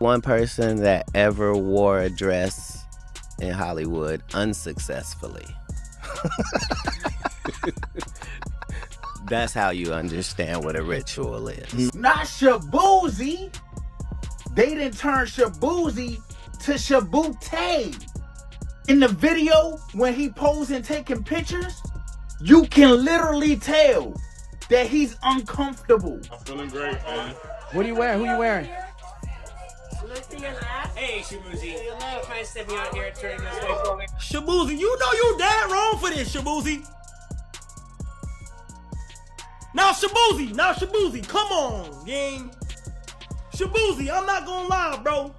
One person that ever wore a dress in Hollywood unsuccessfully. That's how you understand what a ritual is. Not Shaboozey. They didn't turn Shaboozey to Shaboozey. In the video, when he posing taking pictures, you can literally tell that he's uncomfortable. I'm feeling great, man. What are you wearing? Who you wearing? Look to your left. Hey, Shaboozey. Your left. Try to step me out here, turn this way for me. Shaboozey, you know you dead wrong for this, Shaboozey. Now Shaboozey, come on, gang. Shaboozey, I'm not gonna lie, bro.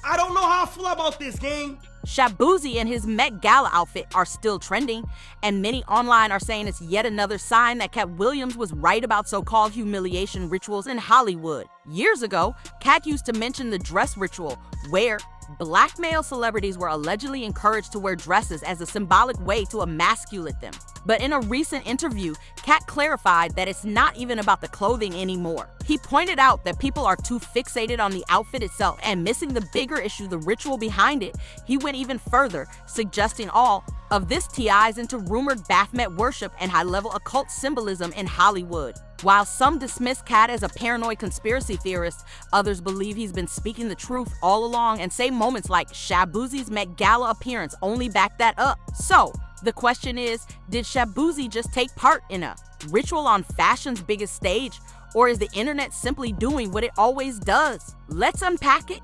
I don't know how I feel about this, gang. Shaboozey and his Met Gala outfit are still trending, and many online are saying it's yet another sign that Katt Williams was right about so-called humiliation rituals in Hollywood. Years ago, Katt used to mention the dress ritual, where black male celebrities were allegedly encouraged to wear dresses as a symbolic way to emasculate them. But in a recent interview, Katt clarified that it's not even about the clothing anymore. He pointed out that people are too fixated on the outfit itself and missing the bigger issue, the ritual behind it. He went even further, suggesting all of this ties into rumored Baphomet worship and high-level occult symbolism in Hollywood. While some dismiss Katt as a paranoid conspiracy theorist, others believe he's been speaking the truth all along and say moments like Shaboozey's Met Gala appearance only back that up. So, the question is, did Shaboozey just take part in a ritual on fashion's biggest stage, or is the internet simply doing what it always does? Let's unpack it.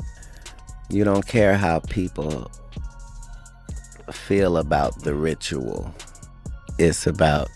You don't care how people feel about the ritual. It's about,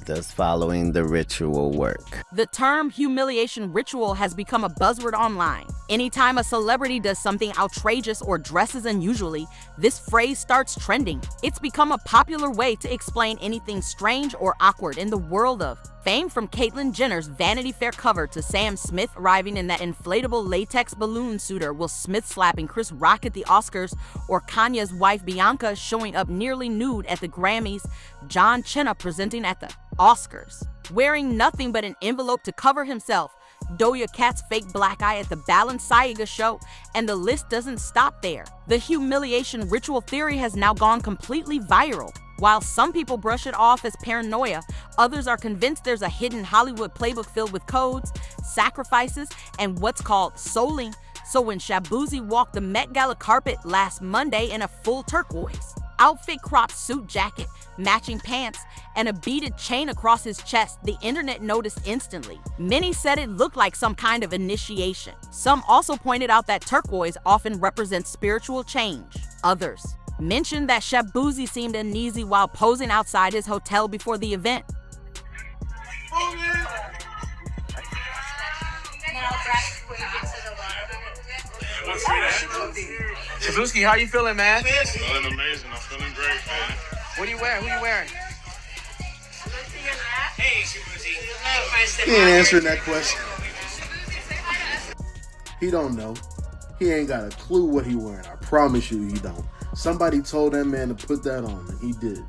does following the ritual work? The term humiliation ritual has become a buzzword online. Anytime a celebrity does something outrageous or dresses unusually, this phrase starts trending. It's become a popular way to explain anything strange or awkward in the world of fame, from Caitlyn Jenner's Vanity Fair cover to Sam Smith arriving in that inflatable latex balloon suitor, Will Smith slapping Chris Rock at the Oscars, or Kanye's wife Bianca showing up nearly nude at the Grammys, John Cena presenting at the Oscars, wearing nothing but an envelope to cover himself, Doja Cat's fake black eye at the Balenciaga show, and the list doesn't stop there. The humiliation ritual theory has now gone completely viral. While some people brush it off as paranoia, others are convinced there's a hidden Hollywood playbook filled with codes, sacrifices, and what's called souling. So when Shaboozey walked the Met Gala carpet last Monday in a full turquoise outfit, cropped suit jacket, matching pants, and a beaded chain across his chest, the internet noticed instantly. Many said it looked like some kind of initiation. Some also pointed out that turquoise often represents spiritual change. Others mentioned that Shaboozey seemed uneasy while posing outside his hotel before the event. Shaboozey, how you feeling, man? Feeling amazing. I'm feeling great, man. What are you wearing? Who you wearing? Hey, Shaboozey. He ain't answering that question. He don't know. He ain't got a clue what he wearing. I promise you he don't. Somebody told that man to put that on, and he did.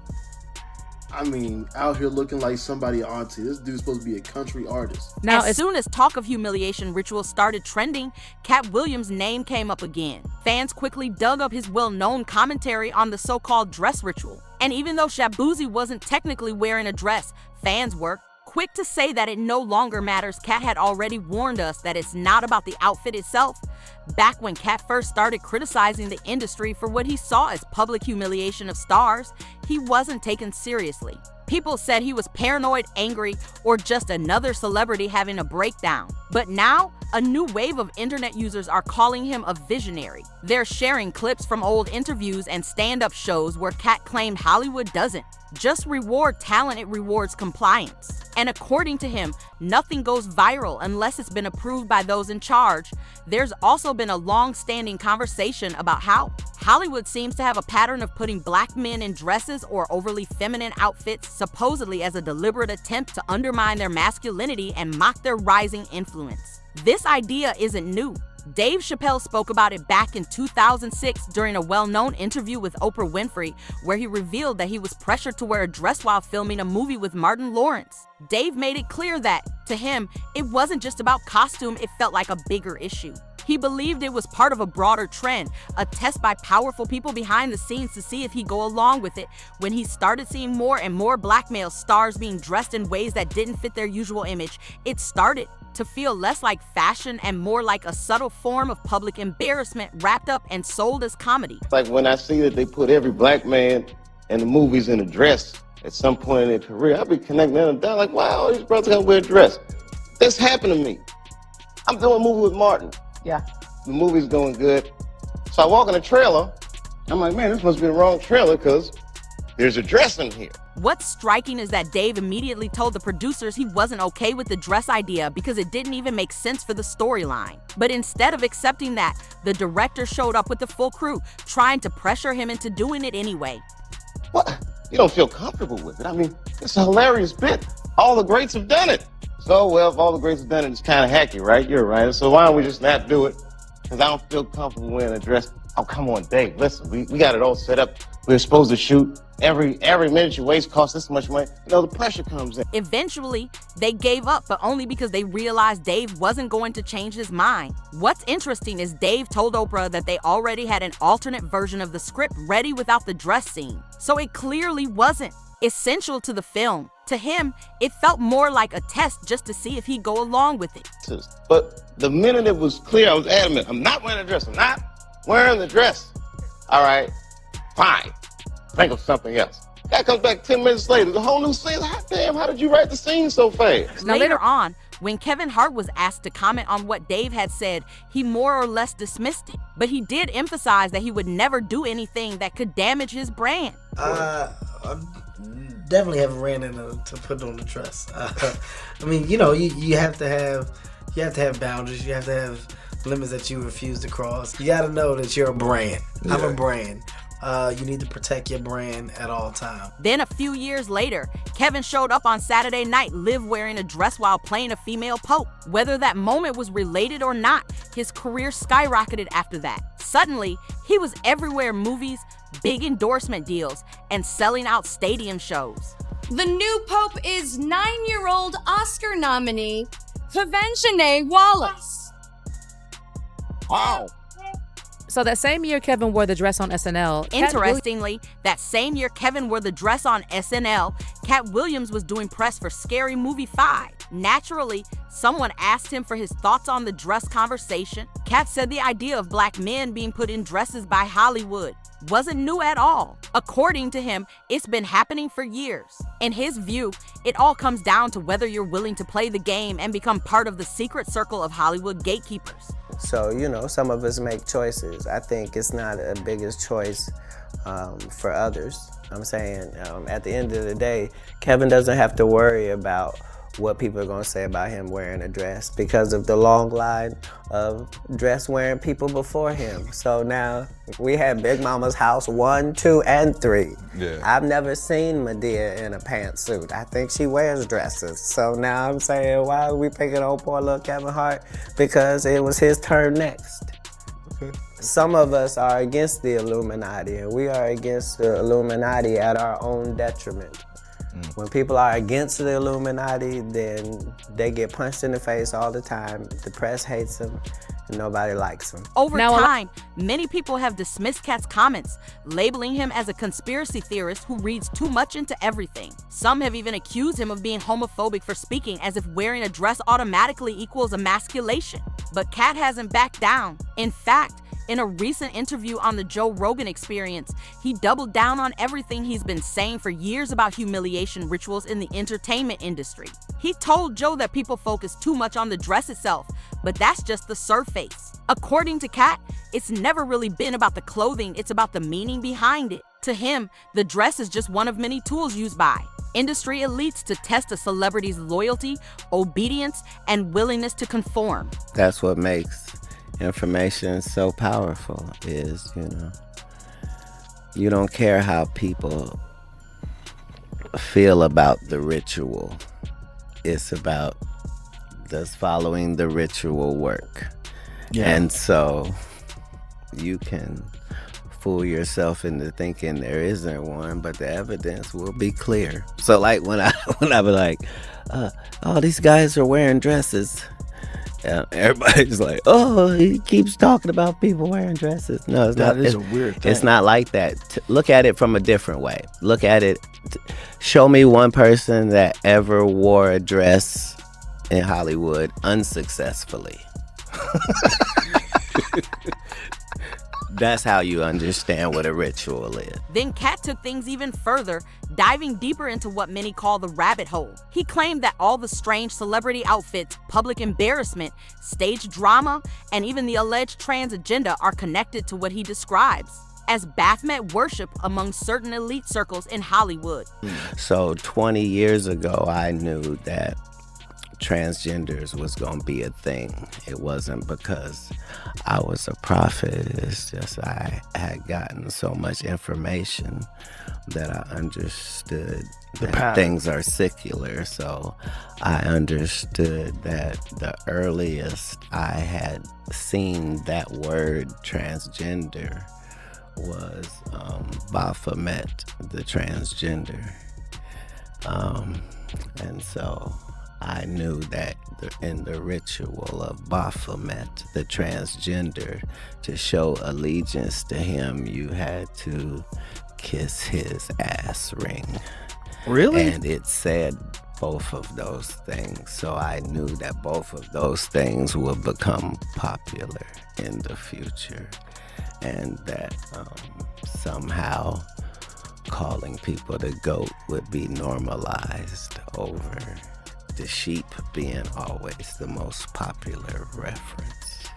I mean, out here looking like somebody auntie. This dude's supposed to be a country artist. Now, as soon as talk of humiliation rituals started trending, Katt Williams' name came up again. Fans quickly dug up his well-known commentary on the so-called dress ritual. And even though Shaboozey wasn't technically wearing a dress, fans were quick to say that it no longer matters. Katt had already warned us that it's not about the outfit itself. Back when Katt first started criticizing the industry for what he saw as public humiliation of stars, he wasn't taken seriously. People said he was paranoid, angry, or just another celebrity having a breakdown. But now, a new wave of internet users are calling him a visionary. They're sharing clips from old interviews and stand-up shows where Katt claimed Hollywood doesn't just reward talent, it rewards compliance. And according to him, nothing goes viral unless it's been approved by those in charge. There's also been a long-standing conversation about how Hollywood seems to have a pattern of putting black men in dresses or overly feminine outfits, supposedly as a deliberate attempt to undermine their masculinity and mock their rising influence. This idea isn't new. Dave Chappelle spoke about it back in 2006 during a well-known interview with Oprah Winfrey, where he revealed that he was pressured to wear a dress while filming a movie with Martin Lawrence. Dave made it clear that, to him, it wasn't just about costume, it felt like a bigger issue. He believed it was part of a broader trend, a test by powerful people behind the scenes to see if he'd go along with it. When he started seeing more and more black male stars being dressed in ways that didn't fit their usual image, it started to feel less like fashion and more like a subtle form of public embarrassment wrapped up and sold as comedy. It's like when I see that they put every black man in the movies in a dress at some point in their career, I'll be connecting them down like, wow, these brothers gotta wear a dress. This happened to me. I'm doing a movie with Martin. Yeah. The movie's going good. So I walk in the trailer. I'm like, man, this must be the wrong trailer because there's a dress in here. What's striking is that Dave immediately told the producers he wasn't okay with the dress idea because it didn't even make sense for the storyline. But instead of accepting that, the director showed up with the full crew, trying to pressure him into doing it anyway. What? You don't feel comfortable with it? I mean, it's a hilarious bit. All the greats have done it. So, well, if all the greats have done it, it's kind of hacky, right? You're right. So why don't we just not do it? Because I don't feel comfortable wearing a dress. Oh, come on, Dave. Listen, we got it all set up. We're supposed to shoot. Every minute you waste costs this much money. You know, the pressure comes in. Eventually, they gave up, but only because they realized Dave wasn't going to change his mind. What's interesting is Dave told Oprah that they already had an alternate version of the script ready without the dress scene. So it clearly wasn't essential to the film. To him, it felt more like a test just to see if he'd go along with it. But the minute it was clear, I was adamant. I'm not wearing a dress. I'm not wearing the dress. All right, fine. Think of something else. Guy comes back 10 minutes later. The whole new scene. Hot damn, how did you write the scene so fast? Later on, when Kevin Hart was asked to comment on what Dave had said, he more or less dismissed it. But he did emphasize that he would never do anything that could damage his brand. I definitely haven't ran into to put on the dress. I mean, you know, you have to have boundaries. You have to have limits that you refuse to cross. You got to know that you're a brand. Yeah. I'm a brand. You need to protect your brand at all times. Then a few years later, Kevin showed up on Saturday Night Live wearing a dress while playing a female Pope. Whether that moment was related or not, his career skyrocketed after that. Suddenly, he was everywhere in movies, big endorsement deals, and selling out stadium shows. The new Pope is 9-year-old Oscar nominee, Prevention Wallace. Wow. So that same year Kevin wore the dress on SNL. Interestingly, that same year Kevin wore the dress on SNL, Katt Williams was doing press for Scary Movie 5. Naturally, someone asked him for his thoughts on the dress conversation. Katt said the idea of black men being put in dresses by Hollywood wasn't new at all. According to him, it's been happening for years. In his view, it all comes down to whether you're willing to play the game and become part of the secret circle of Hollywood gatekeepers. So, you know, some of us make choices. I think it's not a biggest choice for others. I'm saying at the end of the day, Kevin doesn't have to worry about what people are going to say about him wearing a dress because of the long line of dress wearing people before him. So now we had Big Mama's house 1, 2, and 3. Yeah. I've never seen Medea in a pantsuit. I think she wears dresses. So now I'm saying, why are we picking on poor little Kevin Hart? Because it was his turn next. Okay. Some of us are against the Illuminati, and we are against the Illuminati at our own detriment. When people are against the Illuminati, then they get punched in the face all the time. The press hates them, and nobody likes them. Over time, many people have dismissed Katt's comments, labeling him as a conspiracy theorist who reads too much into everything. Some have even accused him of being homophobic for speaking as if wearing a dress automatically equals emasculation. But Katt hasn't backed down. In fact, in a recent interview on the Joe Rogan Experience, he doubled down on everything he's been saying for years about humiliation rituals in the entertainment industry. He told Joe that people focus too much on the dress itself, but that's just the surface. According to Katt, it's never really been about the clothing, it's about the meaning behind it. To him, the dress is just one of many tools used by industry elites to test a celebrity's loyalty, obedience, and willingness to conform. That's what makes information so powerful is, you know, you don't care how people feel about the ritual. It's about, does following the ritual work? And so you can fool yourself into thinking there isn't one, but the evidence will be clear. So like when I be like, oh, these guys are wearing dresses. Everybody's like, oh, he keeps talking about people wearing dresses. No, it's not. That is a weird thing. It's not like that. Look at it from a different way. Look at it. Show me one person that ever wore a dress in Hollywood unsuccessfully. That's how you understand what a ritual is. Then Katt took things even further, diving deeper into what many call the rabbit hole. He claimed that all the strange celebrity outfits, public embarrassment, stage drama, and even the alleged trans agenda are connected to what he describes as Baphomet worship among certain elite circles in Hollywood. So 20 years ago, I knew that transgenders was going to be a thing. It wasn't because I was a prophet. It's just I had gotten so much information that I understood that things are secular. So I understood that the earliest I had seen that word transgender was Baphomet, the transgender. And so I knew that in the ritual of Baphomet, the transgender, to show allegiance to him, you had to kiss his ass ring. Really? And it said both of those things. So I knew that both of those things would become popular in the future. And that somehow calling people the GOAT would be normalized over the sheep being always the most popular reference.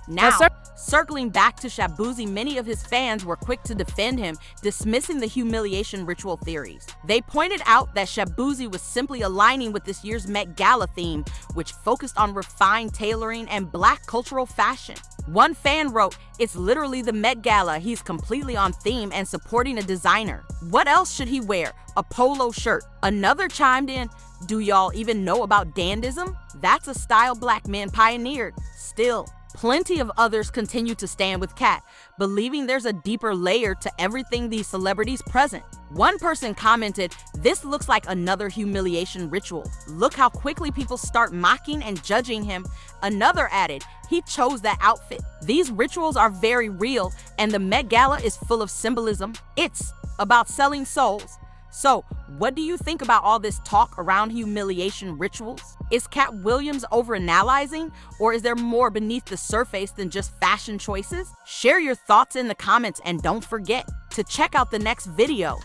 Now, circling back to Shaboozey, many of his fans were quick to defend him, dismissing the humiliation ritual theories. They pointed out that Shaboozey was simply aligning with this year's Met Gala theme, which focused on refined tailoring and Black cultural fashion. One fan wrote, "It's literally the Met Gala. He's completely on theme and supporting a designer. What else should he wear? A polo shirt." Another chimed in, "Do y'all even know about dandism? That's a style Black men pioneered." Still, plenty of others continue to stand with Katt, believing there's a deeper layer to everything these celebrities present. One person commented, "This looks like another humiliation ritual. Look how quickly people start mocking and judging him." Another added, "He chose that outfit." These rituals are very real, and the Met Gala is full of symbolism. It's about selling souls. So, what do you think about all this talk around humiliation rituals? Is Katt Williams overanalyzing, or is there more beneath the surface than just fashion choices? Share your thoughts in the comments, and don't forget to check out the next video.